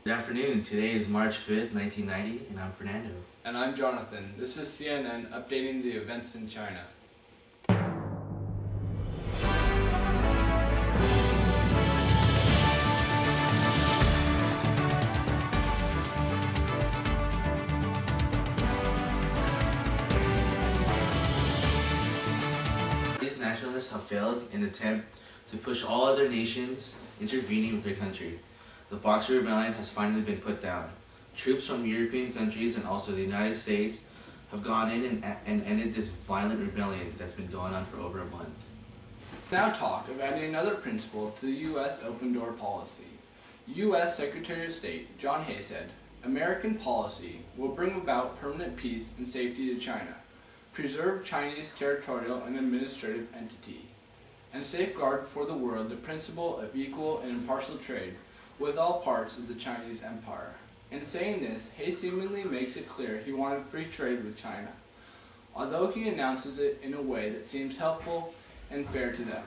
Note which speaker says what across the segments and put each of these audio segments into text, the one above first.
Speaker 1: Good afternoon. Today is March 5th, 1990, and I'm Fernando.
Speaker 2: And I'm Jonathan. This is CNN updating the events in China.
Speaker 1: These nationalists have failed in an attempt to push all other nations intervening with their country. The Boxer Rebellion has finally been put down. Troops from European countries and also the United States have gone in and ended this violent rebellion that's been going on for over a month.
Speaker 2: Now talk of adding another principle to the U.S. open door policy. U.S. Secretary of State John Hay said, "American policy will bring about permanent peace and safety to China, preserve Chinese territorial and administrative entity, and safeguard for the world the principle of equal and impartial trade with all parts of the Chinese empire." In saying this, Hay seemingly makes it clear he wanted free trade with China, although he announces it in a way that seems helpful and fair to them.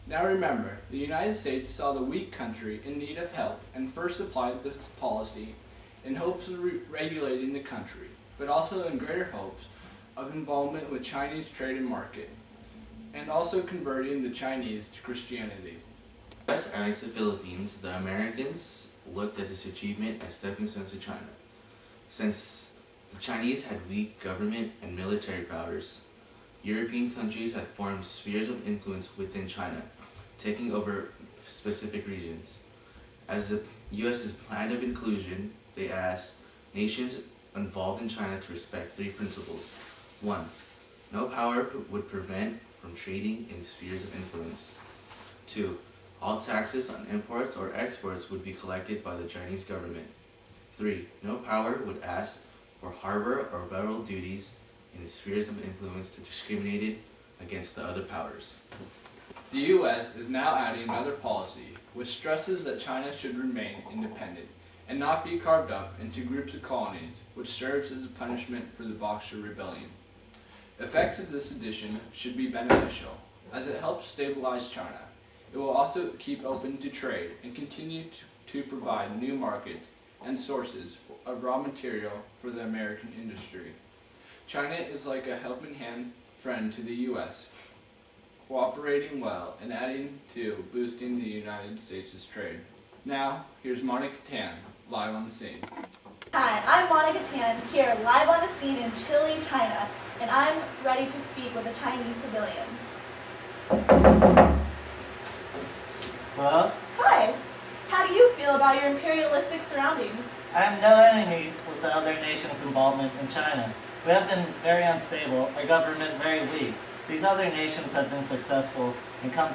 Speaker 2: Now remember, the United States saw the weak country in need of help and first applied this policy in hopes of regulating the country, but also in greater hopes of involvement with Chinese trade and market, and also converting the Chinese to Christianity.
Speaker 1: U.S. annexed the Philippines, the Americans looked at this achievement as stepping stones to China. Since the Chinese had weak government and military powers, European countries had formed spheres of influence within China, taking over specific regions. As the U.S.'s plan of inclusion, they asked nations involved in China to respect three principles. 1. No power would prevent from trading in spheres of influence. 2. All taxes on imports or exports would be collected by the Chinese government. 3. No power would ask for harbor or federal duties in the spheres of influence to discriminate it against the other powers.
Speaker 2: The U.S. is now adding another policy, which stresses that China should remain independent and not be carved up into groups of colonies, which serves as a punishment for the Boxer Rebellion. Effects of this addition should be beneficial, as it helps stabilize China. It will also keep open to trade and continue to provide new markets and sources of raw material for the American industry. China is like a helping hand friend to the U.S., cooperating well and adding to boosting the United States' trade. Now, here's Monica Tan, live on the scene.
Speaker 3: Hi, I'm Monica Tan, here live on the scene in Chile, China, and I'm ready to speak with a Chinese civilian.
Speaker 4: Hello?
Speaker 3: Hi, how do you feel about your imperialistic surroundings?
Speaker 4: I am no enemy with the other nations' involvement in China. We have been very unstable, our government very weak. These other nations have been successful and come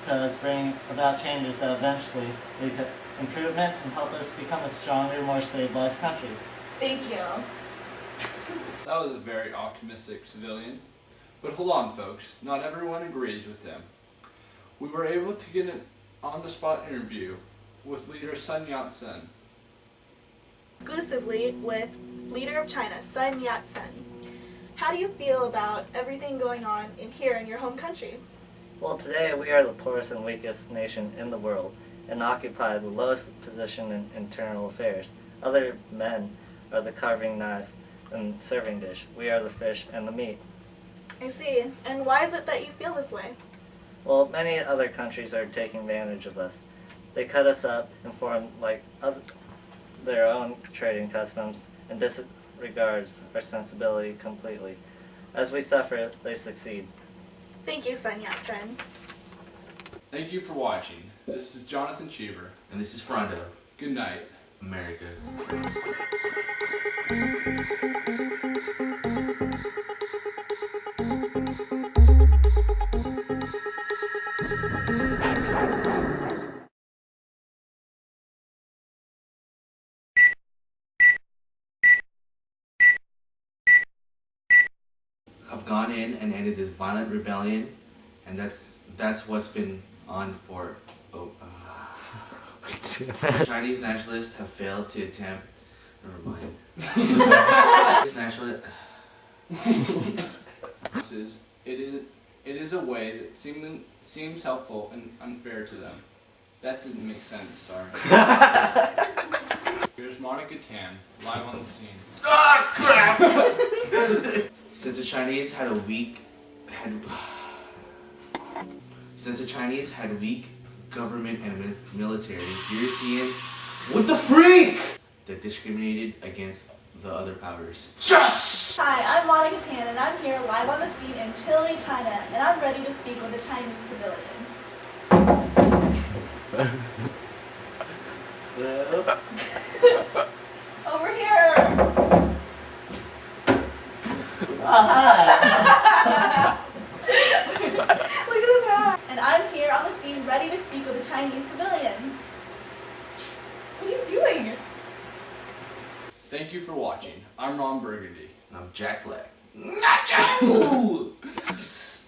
Speaker 4: to us bringing about changes that eventually lead to improvement and help us become a stronger, more stabilized country.
Speaker 3: Thank you.
Speaker 2: That was a very optimistic civilian. But hold on, folks, not everyone agrees with him. We were able to get an on-the-spot interview with leader Sun Yat-sen.
Speaker 3: Exclusively with leader of China, Sun Yat-sen. How do you feel about everything going on here in your home country?
Speaker 4: Well, today we are the poorest and weakest nation in the world and occupy the lowest position in internal affairs. Other men are the carving knife and serving dish. We are the fish and the meat.
Speaker 3: I see. And why is it that you feel this way?
Speaker 4: Well, many other countries are taking advantage of us. They cut us up and form their own trading customs and disregards our sensibility completely. As we suffer, they succeed.
Speaker 3: Thank you, Sun Yat-sen.
Speaker 2: Thank you for watching. This is Jonathan Cheever.
Speaker 1: And this is Fernando.
Speaker 2: Good night.
Speaker 1: America. Have gone in and ended this violent rebellion, and that's what's been on for. Chinese nationalists have failed to attempt. Never mind. Chinese nationalists.
Speaker 2: It is a way that seems helpful and unfair to them. That didn't make sense. Sorry. Monica Tan, live on the scene.
Speaker 1: Ah, crap! Since the Chinese had weak government and military, European, what the freak? That discriminated against the other powers. Yes!
Speaker 3: Hi, I'm Monica Tan, and I'm here live on the scene in Chile, China, and I'm ready to speak with a Chinese civilian. Over here!
Speaker 4: Oh, hi!
Speaker 3: Look at his hat! And I'm here on the scene ready to speak with a Chinese civilian. What are you doing?
Speaker 2: Thank you for watching. I'm Ron Burgundy.
Speaker 1: And I'm Jack Black. Nacho!